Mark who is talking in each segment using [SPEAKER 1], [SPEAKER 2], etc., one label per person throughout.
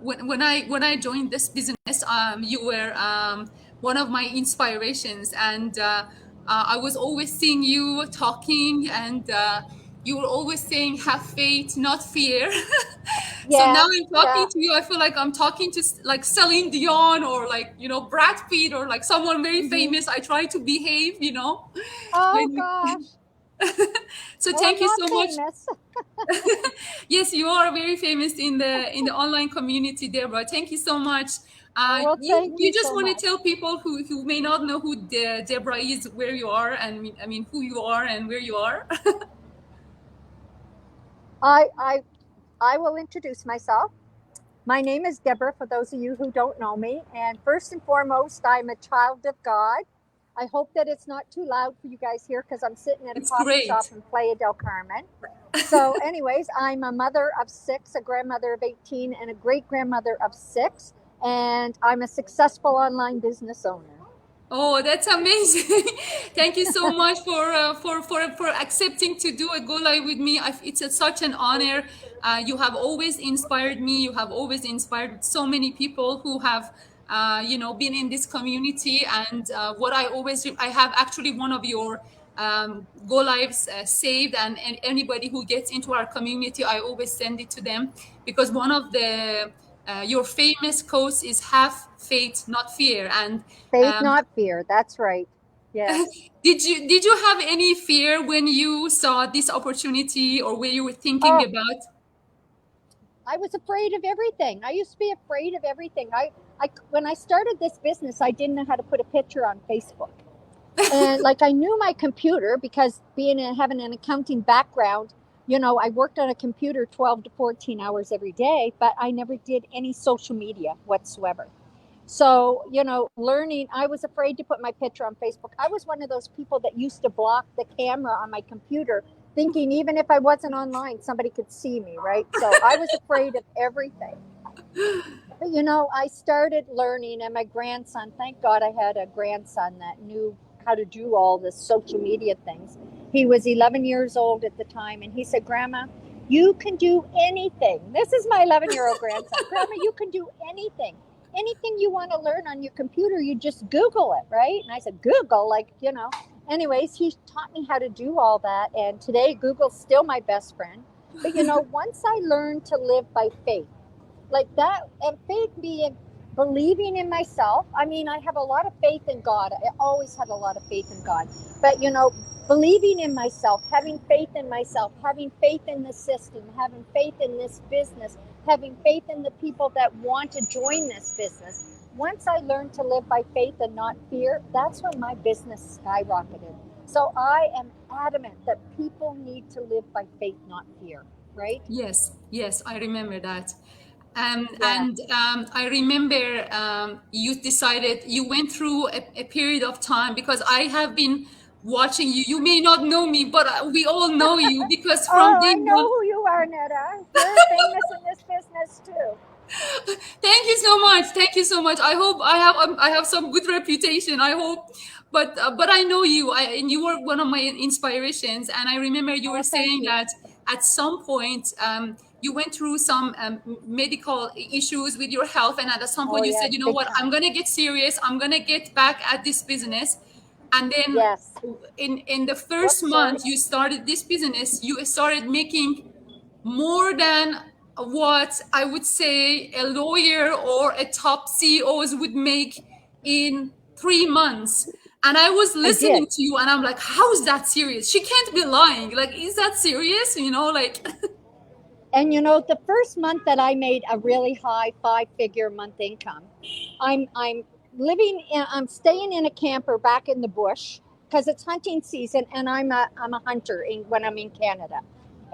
[SPEAKER 1] when I joined this business, you were one of my inspirations, and I was always seeing you talking, and you were always saying, "Have faith, not fear." So now
[SPEAKER 2] Yeah,
[SPEAKER 1] I'm
[SPEAKER 2] yeah.
[SPEAKER 1] talking to you. I feel like I'm talking to like Celine Dion, or like, Brad Pitt, or like someone very
[SPEAKER 2] Hmm.
[SPEAKER 1] famous. I try to behave,
[SPEAKER 2] Oh
[SPEAKER 1] when
[SPEAKER 2] gosh.
[SPEAKER 1] so
[SPEAKER 2] Well, I'm
[SPEAKER 1] thank you
[SPEAKER 2] not
[SPEAKER 1] so much.
[SPEAKER 2] famous.
[SPEAKER 1] Yes, you are very famous in the online community, Deborah. Thank you so much.
[SPEAKER 2] Well,
[SPEAKER 1] You
[SPEAKER 2] thank you
[SPEAKER 1] you just
[SPEAKER 2] so
[SPEAKER 1] want to
[SPEAKER 2] much.
[SPEAKER 1] tell people who may not know who Deborah is, where you are, and who you are and where you are.
[SPEAKER 2] I I I will introduce myself. My name is Deborah, for those of you who don't know me. And first and foremost, I'm a child of God. I hope that it's not too loud for you guys here because I'm sitting at a
[SPEAKER 1] It's
[SPEAKER 2] coffee shop
[SPEAKER 1] great.
[SPEAKER 2] in Playa del Carmen. So, anyways, I'm a mother of six, a grandmother of 18, and a great grandmother of six. And I'm a successful online business owner.
[SPEAKER 1] Oh, that's amazing! Thank you so much for accepting to do a go live with me. It's such an honor. You have always inspired me. You have always inspired so many people who have, been in this community. And what I have actually one of your go lives saved, and anybody who gets into our community, I always send it to them, because one of the your famous quotes is "Have faith, not fear," and
[SPEAKER 2] Faith,
[SPEAKER 1] um,
[SPEAKER 2] not fear. That's right. Yes.
[SPEAKER 1] did you have any fear when you saw this opportunity, or were you thinking
[SPEAKER 2] Oh,
[SPEAKER 1] about?
[SPEAKER 2] I was afraid of everything. I used to be afraid of everything. When I started this business, I didn't know how to put a picture on Facebook. And like I knew my computer because having an accounting background, I worked on a computer 12 to 14 hours every day, but I never did any social media whatsoever. So, learning, I was afraid to put my picture on Facebook. I was one of those people that used to block the camera on my computer, thinking even if I wasn't online, somebody could see me, right? So I was afraid of everything. But, I started learning, and my grandson, thank God I had a grandson that knew how to do all the social media things. He was 11 years old at the time, and he said, Grandma, you can do anything. This is my 11-year-old grandson. Grandma, you can do anything. Anything you want to learn on your computer, you just Google it, right? And I said, Google, Anyways, he taught me how to do all that. And today, Google's still my best friend. But, once I learned to live by faith, like that, and faith being believing in myself. I mean, I have a lot of faith in God. I always had a lot of faith in God. But believing in myself, having faith in myself, having faith in the system, having faith in this business, having faith in the people that want to join this business. Once I learned to live by faith and not fear, that's when my business skyrocketed. So I am adamant that people need to live by faith, not fear, right?
[SPEAKER 1] Yes, yes, I remember that.
[SPEAKER 2] Yeah.
[SPEAKER 1] And I remember you went through a period of time, because I have been watching you. You may not know me, but we all know you, because from
[SPEAKER 2] Oh,
[SPEAKER 1] day
[SPEAKER 2] I know
[SPEAKER 1] one.
[SPEAKER 2] who you are, Netta. You're famous in this business too.
[SPEAKER 1] Thank you so much. Thank you so much. I hope I have some good reputation. I hope, but I know you. And you were one of my inspirations. And I remember you were
[SPEAKER 2] Oh, thank
[SPEAKER 1] saying
[SPEAKER 2] you.
[SPEAKER 1] that at some point you went through some medical issues with your health, and at some
[SPEAKER 2] Oh,
[SPEAKER 1] point you said,
[SPEAKER 2] yes,
[SPEAKER 1] you know
[SPEAKER 2] big
[SPEAKER 1] what, I'm
[SPEAKER 2] time.
[SPEAKER 1] gonna get serious. I'm gonna get back at this business. And then
[SPEAKER 2] Yes.
[SPEAKER 1] in the first
[SPEAKER 2] Whoops, sorry.
[SPEAKER 1] month you started this business, you started making more than what I would say a lawyer or a top CEOs would make in 3 months. And I was
[SPEAKER 2] I
[SPEAKER 1] listening
[SPEAKER 2] did.
[SPEAKER 1] to you, and I'm like, how is that serious? She can't be lying. Like, is that serious? Like,
[SPEAKER 2] And the first month that I made a really high five-figure month income, I'm I'm staying in a camper back in the bush because it's hunting season, and I'm a hunter when I'm in Canada.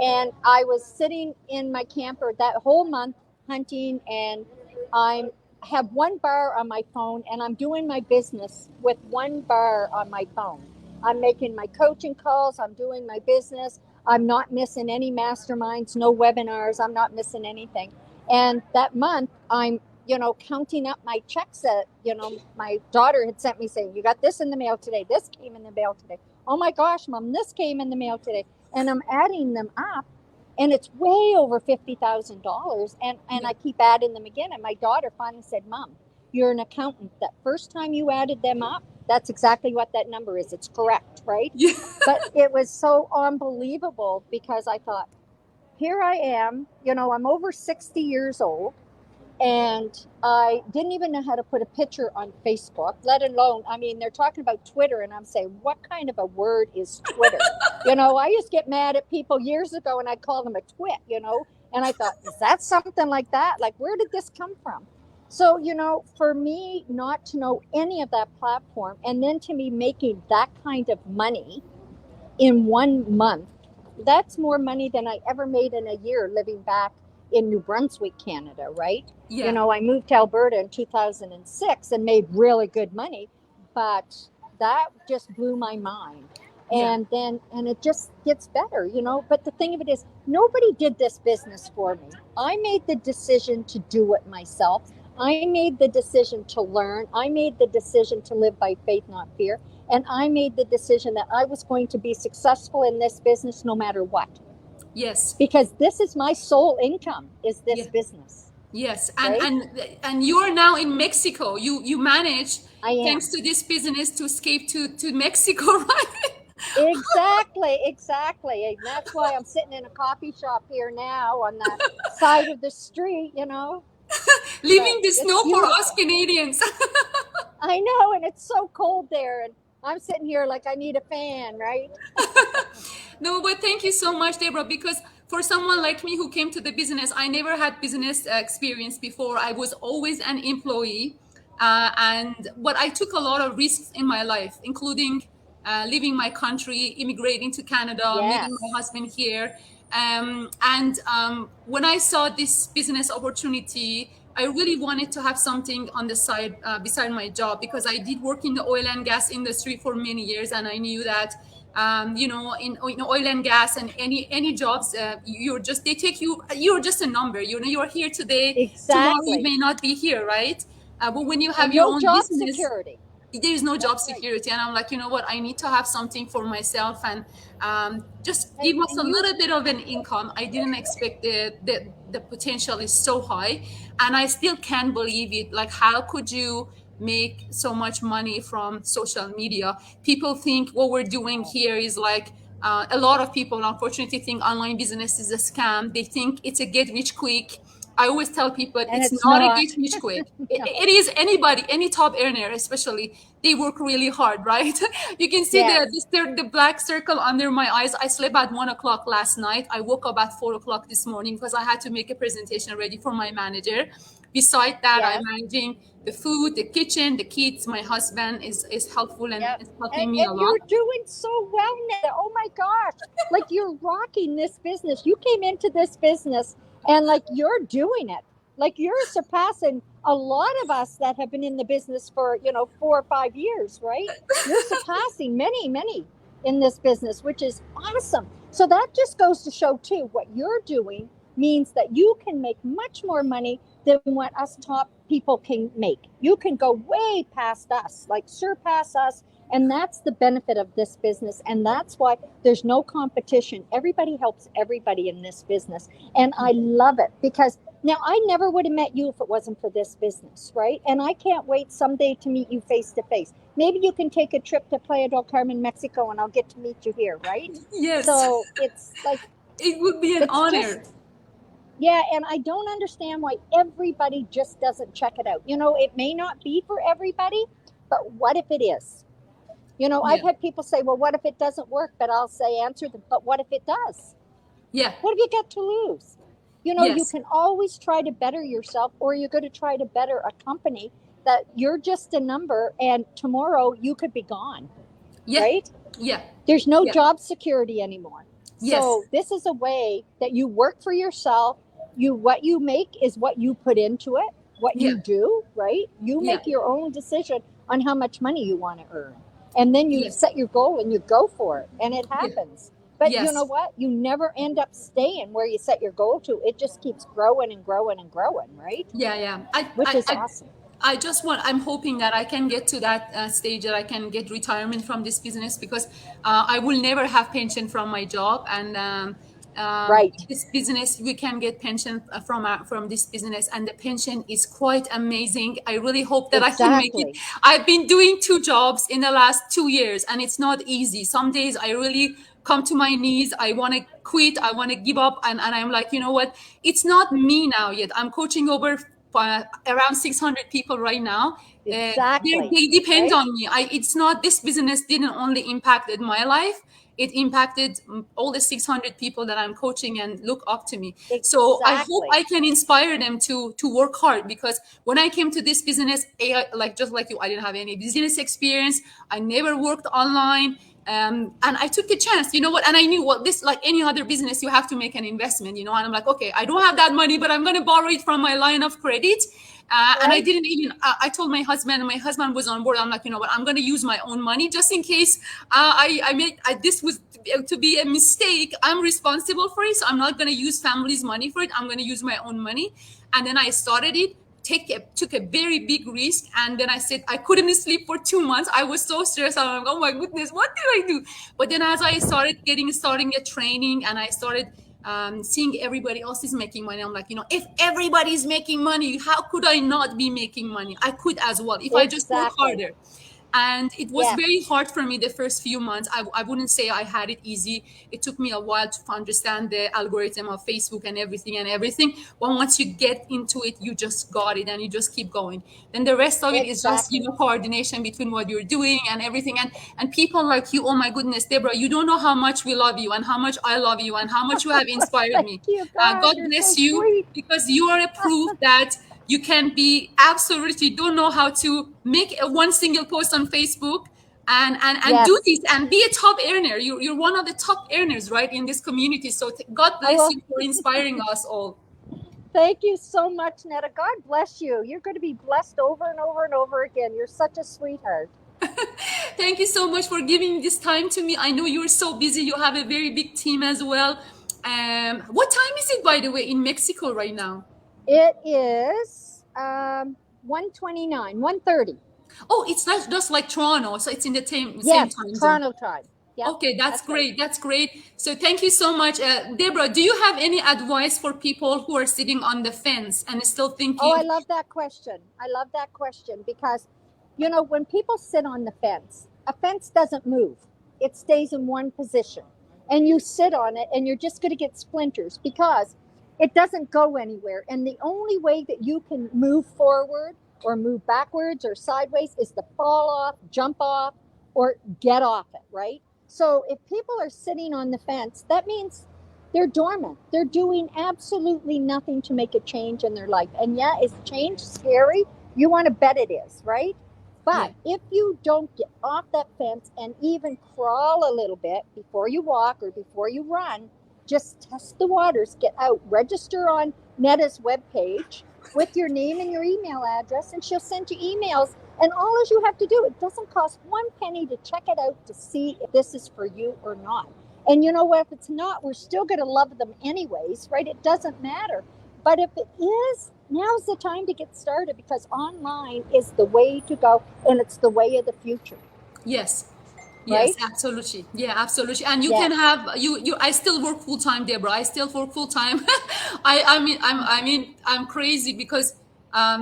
[SPEAKER 2] And I was sitting in my camper that whole month hunting, and I'm have one bar on my phone, and I'm doing my business with one bar on my phone. I'm making my coaching calls, I'm doing my business, I'm not missing any masterminds, no webinars. I'm not missing anything. And that month, I'm, counting up my checks that, my daughter had sent me saying, you got this in the mail today. This came in the mail today. Oh my gosh, mom, this came in the mail today. And I'm adding them up. and it's way over $50,000. And I keep adding them again. And my daughter finally said, Mom, you're an accountant. That first time you added them up, that's exactly what that number is. It's correct, right?
[SPEAKER 1] Yeah.
[SPEAKER 2] But it was so unbelievable because I thought, here I am, I'm over 60 years old, and I didn't even know how to put a picture on Facebook, let alone, they're talking about Twitter, and I'm saying, what kind of a word is Twitter? I used to get mad at people years ago, and I'd call them a twit, and I thought, is that something like that? Like, where did this come from? So, for me not to know any of that platform, and then to me making that kind of money in 1 month, that's more money than I ever made in a year living back in New Brunswick, Canada, right?
[SPEAKER 1] Yeah.
[SPEAKER 2] I moved to Alberta in 2006 and made really good money, but that just blew my mind.
[SPEAKER 1] Yeah.
[SPEAKER 2] And it just gets better, But the thing of it is, nobody did this business for me. I made the decision to do it myself. I made the decision to learn. I made the decision to live by faith, not fear. And I made the decision that I was going to be successful in this business no matter what.
[SPEAKER 1] Yes.
[SPEAKER 2] Because this is my sole income, is this
[SPEAKER 1] Yeah.
[SPEAKER 2] business.
[SPEAKER 1] Yes.
[SPEAKER 2] Right?
[SPEAKER 1] And you are now in Mexico. You managed,
[SPEAKER 2] I am.
[SPEAKER 1] thanks to this business, to escape to Mexico, right?
[SPEAKER 2] Exactly. And that's why I'm sitting in a coffee shop here now on the side of the street,
[SPEAKER 1] Leaving the
[SPEAKER 2] It's
[SPEAKER 1] snow for
[SPEAKER 2] beautiful.
[SPEAKER 1] us Canadians.
[SPEAKER 2] I know, and it's so cold there, and I'm sitting here like I need a fan, right?
[SPEAKER 1] No, but thank you so much, Deborah, because for someone like me who came to the business, I never had business experience before. I was always an employee. But I took a lot of risks in my life, including leaving my country, immigrating to Canada, meeting
[SPEAKER 2] Yes.
[SPEAKER 1] my husband here. When I saw this business opportunity, I really wanted to have something on the side beside my job, because I did work in the oil and gas industry for many years, and I knew that in oil and gas and any jobs, they take you. You're just a number. You're here today. Tomorrow you
[SPEAKER 2] Exactly.
[SPEAKER 1] may not be here, right? But when you have
[SPEAKER 2] And
[SPEAKER 1] your
[SPEAKER 2] no
[SPEAKER 1] own
[SPEAKER 2] job
[SPEAKER 1] business,
[SPEAKER 2] security.
[SPEAKER 1] there is no job
[SPEAKER 2] That's right.
[SPEAKER 1] security, and I'm like, you know what, I need to have something for myself, and just give us a
[SPEAKER 2] And you
[SPEAKER 1] little bit of an income. I didn't expect the potential is so high, and I still can't believe it. Like, how could you make so much money from social media? People think what we're doing here is like, a lot of people unfortunately think online business is a scam. They think it's a get rich quick. I always tell people
[SPEAKER 2] and
[SPEAKER 1] it's
[SPEAKER 2] it's
[SPEAKER 1] not a
[SPEAKER 2] not.
[SPEAKER 1] get rich quick.
[SPEAKER 2] No.
[SPEAKER 1] It is anybody, any top earner, especially, they work really hard, right? You can see
[SPEAKER 2] Yes.
[SPEAKER 1] the black circle under my eyes. I slept at 1 o'clock last night. I woke up at 4 o'clock this morning because I had to make a presentation ready for my manager. Beside that,
[SPEAKER 2] Yes.
[SPEAKER 1] I'm managing the food, the kitchen, the kids. My husband is helpful and
[SPEAKER 2] Yep.
[SPEAKER 1] is helping
[SPEAKER 2] And
[SPEAKER 1] me a lot.
[SPEAKER 2] you're doing so well now. Oh my gosh. Like, you're rocking this business. You came into this business and like you're doing it. Like, you're surpassing a lot of us that have been in the business for, 4 or 5 years, right? You're surpassing many in this business, which is awesome. So that just goes to show too, what you're doing means that you can make much more money than what us top people can make. You can go way past us, like surpass us. And that's the benefit of this business. And that's why there's no competition. Everybody helps everybody in this business. And I love it, because now I never would have met you if it wasn't for this business, right? And I can't wait someday to meet you face to face. Maybe you can take a trip to Playa del Carmen, Mexico, and I'll get to meet you here, right?
[SPEAKER 1] Yes.
[SPEAKER 2] So it's like,
[SPEAKER 1] it would be an
[SPEAKER 2] it's
[SPEAKER 1] honor.
[SPEAKER 2] yeah, and I don't understand why everybody just doesn't check it out. It may not be for everybody, but what if it is? I've had people say, well, what if it doesn't work? But I'll say, answer them, but what if it does?
[SPEAKER 1] Yeah.
[SPEAKER 2] What have you got to lose? You
[SPEAKER 1] Yes.
[SPEAKER 2] can always try to better yourself, or you're going to try to better a company that you're just a number, and tomorrow you could be gone,
[SPEAKER 1] Yeah.
[SPEAKER 2] right?
[SPEAKER 1] Yeah.
[SPEAKER 2] There's no
[SPEAKER 1] Yeah.
[SPEAKER 2] job security anymore.
[SPEAKER 1] Yes.
[SPEAKER 2] So this is a way that you work for yourself. What you make is what you put into it, what
[SPEAKER 1] Yeah.
[SPEAKER 2] you do, right? You
[SPEAKER 1] Yeah.
[SPEAKER 2] make your own decision on how much money you want to earn. And then you
[SPEAKER 1] Yes.
[SPEAKER 2] set your goal and you go for it, and it happens. But
[SPEAKER 1] Yes.
[SPEAKER 2] you know what? You never end up staying where you set your goal to. It just keeps growing and growing and growing, right?
[SPEAKER 1] Yeah.
[SPEAKER 2] Which is awesome.
[SPEAKER 1] I'm hoping that I can get to that stage, that I can get retirement from this business, because I will never have pension from my job. And
[SPEAKER 2] Right.
[SPEAKER 1] this business, we can get pension from this business, and the pension is quite amazing. I really hope that I can make it.
[SPEAKER 2] Exactly.
[SPEAKER 1] I've been doing 2 jobs in the last 2 years, and it's not easy. Some days I really come to my knees. I want to quit. I want to give up. And I'm like, you know what? It's not me now yet. I'm coaching over around 600 people right now.
[SPEAKER 2] Exactly.
[SPEAKER 1] They depend
[SPEAKER 2] Right?
[SPEAKER 1] on me. It's not, this business didn't only impacted my life, it impacted all the 600 people that I'm coaching and look up to me. So I hope
[SPEAKER 2] Exactly.
[SPEAKER 1] I can inspire them to work hard, because when I came to this business, like just like you, I didn't have any business experience. I never worked online. And I took the chance, you know what? And I knew, well, this, like any other business, you have to make an investment, you know. And I'm like, okay, I don't have that money, but I'm going to borrow it from my line of credit. And I
[SPEAKER 2] Right?
[SPEAKER 1] didn't even, I told my husband, and my husband was on board. I'm like, you know what, I'm going to use my own money just in case I made, this was to be a mistake. I'm responsible for it. So I'm not going to use family's money for it. I'm going to use my own money. And then I started it, took a very big risk. And then I said, I couldn't sleep for 2 months. I was so stressed. I'm like, oh my goodness, what did I do? But then as I started starting a training, and I started seeing everybody else is making money, I'm like, you know, if everybody's making money, how could I not be making money? I could as well if I just work
[SPEAKER 2] Exactly.
[SPEAKER 1] harder. And it was
[SPEAKER 2] Yes.
[SPEAKER 1] very hard for me the first few months. I wouldn't say I had it easy. It took me a while to understand the algorithm of Facebook and everything. But once you get into it, you just got it, and you just keep going. Then the rest of it is just, you
[SPEAKER 2] Exactly.
[SPEAKER 1] know, coordination between what you're doing and everything. And people like you, oh my goodness, Deborah, you don't know how much we love you, and how much I love you, and how much you have inspired
[SPEAKER 2] Thank
[SPEAKER 1] me.
[SPEAKER 2] you, God.
[SPEAKER 1] God
[SPEAKER 2] You're so
[SPEAKER 1] bless you,
[SPEAKER 2] sweet.
[SPEAKER 1] because you are a proof that you can be absolutely don't know how to make one single post on Facebook and do
[SPEAKER 2] Yes.
[SPEAKER 1] this and be a top earner. You're one of the top earners, right, in this community. So God
[SPEAKER 2] I
[SPEAKER 1] bless
[SPEAKER 2] will.
[SPEAKER 1] you for inspiring us all.
[SPEAKER 2] Thank you so much, Netta. God bless you. You're going to be blessed over and over and over again. You're such a sweetheart.
[SPEAKER 1] Thank you so much for giving this time to me. I know you're so busy. You have a very big team as well. What time is it, by the way, in Mexico right now?
[SPEAKER 2] It is 1:29, 1:30.
[SPEAKER 1] Oh, it's not just like Toronto, so it's in the same
[SPEAKER 2] Yes,
[SPEAKER 1] time zone.
[SPEAKER 2] Toronto time. Yep,
[SPEAKER 1] Okay, that's
[SPEAKER 2] that's right.
[SPEAKER 1] great. That's great. So thank you so much. Deborah, do you have any advice for people who are sitting on the fence and still
[SPEAKER 2] Oh, I
[SPEAKER 1] thinking,
[SPEAKER 2] love that question. I love that question because, you know, when people sit on the fence, a fence doesn't move, it stays in one position. And you sit on it and you're just going to get splinters because it doesn't go anywhere. And the only way that you can move forward or move backwards or sideways is to fall off, jump off, or get off it, right? So if people are sitting on the fence, that means they're dormant. They're doing absolutely nothing to make a change in their life. And yeah, is change scary? You want to bet it is, right?
[SPEAKER 1] yeah,
[SPEAKER 2] But if you don't get off that fence and even crawl a little bit before you walk or before you run, just test the waters, get out, register on Netta's webpage with your name and your email address, and she'll send you emails. And all as you have to do, it doesn't cost one penny to check it out to see if this is for you or not. And you know what? If it's not, we're still going to love them anyways, right? It doesn't matter. But if it is, now's the time to get started because online is the way to go and it's the way of the future,
[SPEAKER 1] yes. Yes,
[SPEAKER 2] right?
[SPEAKER 1] absolutely. Yeah, absolutely. And you can
[SPEAKER 2] Yes.
[SPEAKER 1] have you. I still work full time, Deborah. I still work full time. I mean, I'm crazy because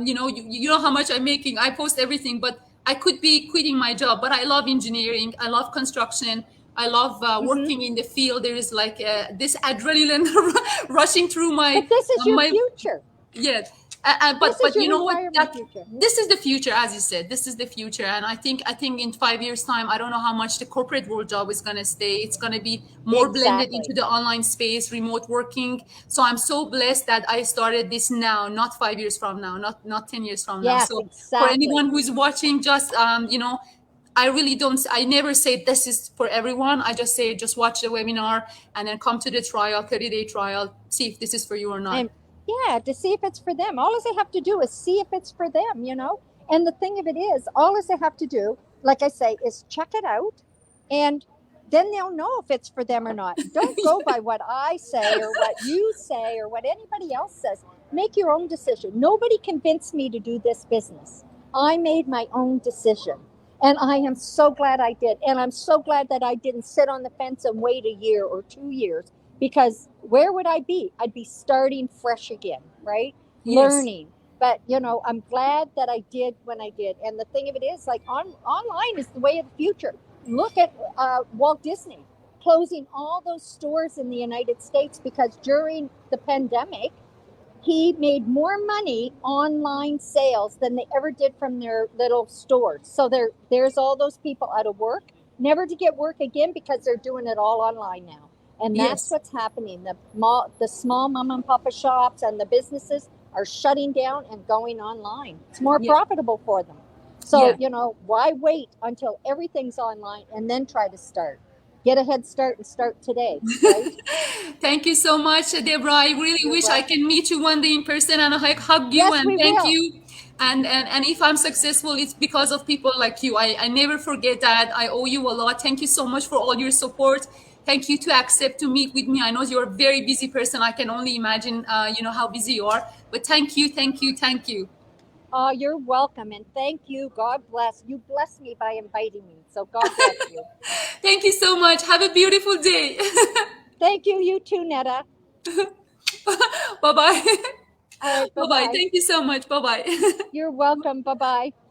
[SPEAKER 1] you know, you know how much I'm making. I post everything, but I could be quitting my job. But I love engineering. I love construction. I love
[SPEAKER 2] Mm-hmm.
[SPEAKER 1] working in the field. There is like this adrenaline rushing through
[SPEAKER 2] But this is your
[SPEAKER 1] my
[SPEAKER 2] future.
[SPEAKER 1] yeah.
[SPEAKER 2] This is
[SPEAKER 1] But
[SPEAKER 2] your
[SPEAKER 1] you know what,
[SPEAKER 2] retirement
[SPEAKER 1] that
[SPEAKER 2] future.
[SPEAKER 1] this is the future, as you said, this is the future. And I think in 5 years time, I don't know how much the corporate world job is going to stay. It's going to be more blended
[SPEAKER 2] Exactly.
[SPEAKER 1] into the online space, remote working. So I'm so blessed that I started this now, not 5 years from now, not 10 years from now.
[SPEAKER 2] Yes,
[SPEAKER 1] So for
[SPEAKER 2] exactly.
[SPEAKER 1] anyone who's watching, just you know, I really don't, I never say this is for everyone. I just say just watch the webinar and then come to the trial, 30-day trial, see if this is for you or not.
[SPEAKER 2] And yeah, to see if it's for them. All they have to do is see if it's for them, you know? And the thing of it is, all they have to do, like I say, is check it out and then they'll know if it's for them or not. Don't go by what I say or what you say or what anybody else says. Make your own decision. Nobody convinced me to do this business. I made my own decision. And I am so glad I did. And I'm so glad that I didn't sit on the fence and wait a year or 2 years because where would I be? I'd be starting fresh again, right?
[SPEAKER 1] Yes.
[SPEAKER 2] Learning. But I'm glad that I did when I did. And the thing of it is, like, online is the way of the future. Look at Walt Disney closing all those stores in the United States because during the pandemic, he made more money online sales than they ever did from their little stores. So there's all those people out of work, never to get work again because they're doing it all online now. And that's
[SPEAKER 1] Yes.
[SPEAKER 2] what's happening. The small mom and papa shops and the businesses are shutting down and going online. It's more
[SPEAKER 1] Yeah.
[SPEAKER 2] profitable for them. So,
[SPEAKER 1] Yeah.
[SPEAKER 2] why wait until everything's online and then try to start? Get a head start and start today, right?
[SPEAKER 1] Thank you so much, Deborah. I really
[SPEAKER 2] You're
[SPEAKER 1] wish I
[SPEAKER 2] welcome.
[SPEAKER 1] can meet you one day in person and hug you
[SPEAKER 2] Yes,
[SPEAKER 1] and
[SPEAKER 2] we
[SPEAKER 1] thank
[SPEAKER 2] will.
[SPEAKER 1] you. And if I'm successful, it's because of people like you. I never forget that. I owe you a lot. Thank you so much for all your support. Thank you to accept to meet with me. I know you're a very busy person. I can only imagine, how busy you are. But thank you, thank you, thank you.
[SPEAKER 2] Oh, you're welcome. And thank you. God bless. You blessed me by inviting me. So God bless you.
[SPEAKER 1] Thank you so much. Have a beautiful day.
[SPEAKER 2] Thank you. You too, Netta.
[SPEAKER 1] Bye bye.
[SPEAKER 2] All right. Bye
[SPEAKER 1] Bye bye.
[SPEAKER 2] bye.
[SPEAKER 1] Thank you so much. Bye bye.
[SPEAKER 2] You're welcome. Bye bye.